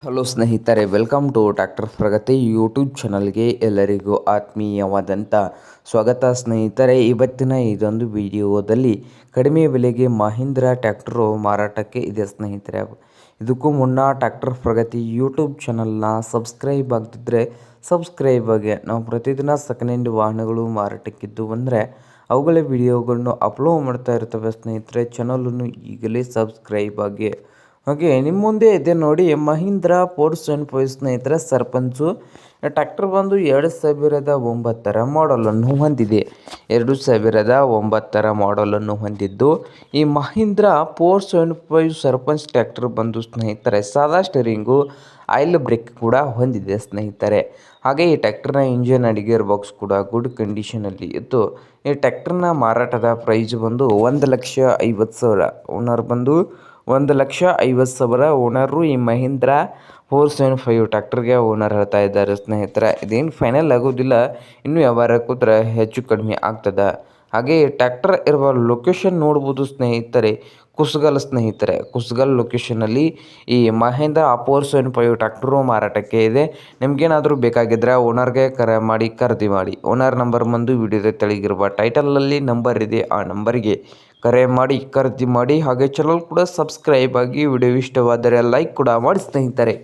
Hello ಸ್ನೇಹಿತರೆ, welcome to Tractor Pragati YouTube ಚಾನಲ್ಗೆ ಎಲ್ಲರಿಗೂ ಆತ್ಮೀಯವಾದಂಥ ಸ್ವಾಗತ. ಸ್ನೇಹಿತರೆ, ಇವತ್ತಿನ ಇದೊಂದು ವಿಡಿಯೋದಲ್ಲಿ ಕಡಿಮೆ ಬೆಲೆಗೆ ಮಹೀಂದ್ರ ಟ್ರ್ಯಾಕ್ಟರು ಮಾರಾಟಕ್ಕೆ ಇದೆ. ಸ್ನೇಹಿತರೆ, ಇದಕ್ಕೂ ಮುನ್ನ ಟ್ರ್ಯಾಕ್ಟರ್ ಪ್ರಗತಿ ಯೂಟ್ಯೂಬ್ ಚಾನಲ್ನ ಸಬ್ಸ್ಕ್ರೈಬ್ ಆಗ್ತಿದ್ರೆ ಸಬ್ಸ್ಕ್ರೈಬ್ ಆಗಿ. ನಾವು ಪ್ರತಿದಿನ ಸೆಕೆಂಡ್ ಹ್ಯಾಂಡ್ ವಾಹನಗಳು ಮಾರಾಟಕ್ಕಿದ್ದು ಅಂದರೆ ಅವುಗಳ ವಿಡಿಯೋಗಳನ್ನು ಅಪ್ಲೋಡ್ ಮಾಡ್ತಾ ಇರ್ತವೆ. ಸ್ನೇಹಿತರೆ, ಚಾನಲನ್ನು ಈಗಲೇ ಸಬ್ಸ್ಕ್ರೈಬ್ ಆಗಿ. ಹಾಗೆ ನಿಮ್ಮ ಮುಂದೆ ಇದೆ ನೋಡಿ, ಮಹೀಂದ್ರ 475 ಸ್ನೇಹಿತರೆ ಸರ್ಪಂಚು ಟ್ರ್ಯಾಕ್ಟರ್ ಬಂದು 2009 ಮಾಡಲನ್ನು ಹೊಂದಿದೆ. 2009 ಮಾಡಲನ್ನು ಹೊಂದಿದ್ದು ಈ ಮಹೀಂದ್ರ 475 ಸರ್ಪಂಚ್ ಟ್ರ್ಯಾಕ್ಟರ್ ಬಂದು ಸ್ನೇಹಿತರೆ ಸಾದಾ ಸ್ಟೇರಿಂಗು, ಆಯಿಲ್ ಬ್ರೇಕ್ ಕೂಡ ಹೊಂದಿದೆ ಸ್ನೇಹಿತರೆ. ಹಾಗೆ ಈ ಟ್ರ್ಯಾಕ್ಟರ್ನ ಇಂಜಿನ್ ಗೇರ್ ಬಾಕ್ಸ್ ಕೂಡ ಗುಡ್ ಕಂಡೀಷನಲ್ಲಿ ಇದ್ದು, ಈ ಟ್ರ್ಯಾಕ್ಟರ್ನ ಮಾರಾಟದ ಪ್ರೈಸ್ ಬಂದು 1,50,000. ಓನರ್ ಬಂದು 1,50,000 ಓನರು ಈ ಮಹೀಂದ್ರ 475 ಟ್ರ್ಯಾಕ್ಟರ್ಗೆ ಓನರ್ ಹೇಳ್ತಾ ಇದ್ದಾರೆ. ಸ್ನೇಹಿತರೆ, ಇದೇನು ಫೈನಲ್ ಆಗೋದಿಲ್ಲ, ಇನ್ನೂ ವ್ಯವಹಾರ ಕೂತ್ರೆ ಹೆಚ್ಚು ಕಡಿಮೆ ಆಗ್ತದೆ. ಹಾಗೆ ಈ ಟ್ರ್ಯಾಕ್ಟರ್ ಇರುವ ಲೊಕೇಶನ್ ನೋಡ್ಬೋದು ಸ್ನೇಹಿತರೆ, ಕುಸ್ಗಲ್ ಲೊಕೇಶನಲ್ಲಿ ಈ ಮಹೀಂದ್ರ 475 ಟ್ರ್ಯಾಕ್ಟರು ಮಾರಾಟಕ್ಕೆ ಇದೆ. ನಿಮ್ಗೇನಾದರೂ ಬೇಕಾಗಿದ್ದರೆ ಓನರ್ಗೆ ಕರೆ ಮಾಡಿ ಖರೀದಿ ಮಾಡಿ. ಓನರ್ ನಂಬರ್ ಬಂದು ವಿಡಿಯೋದ ತೆಳಗಿರುವ ಟೈಟಲಲ್ಲಿ ನಂಬರ್ ಇದೆ, ಆ ನಂಬರಿಗೆ ಕರೆ ಮಾಡಿ ಖರೀದಿ ಮಾಡಿ. ಹಾಗೆ ಚಾನಲ್ ಕೂಡ ಸಬ್ಸ್ಕ್ರೈಬ್ ಆಗಿ. ವಿಡಿಯೋ ಇಷ್ಟವಾದರೆ ಲೈಕ್ ಕೂಡ ಮಾಡಿ ಸ್ನೇಹಿತರೆ.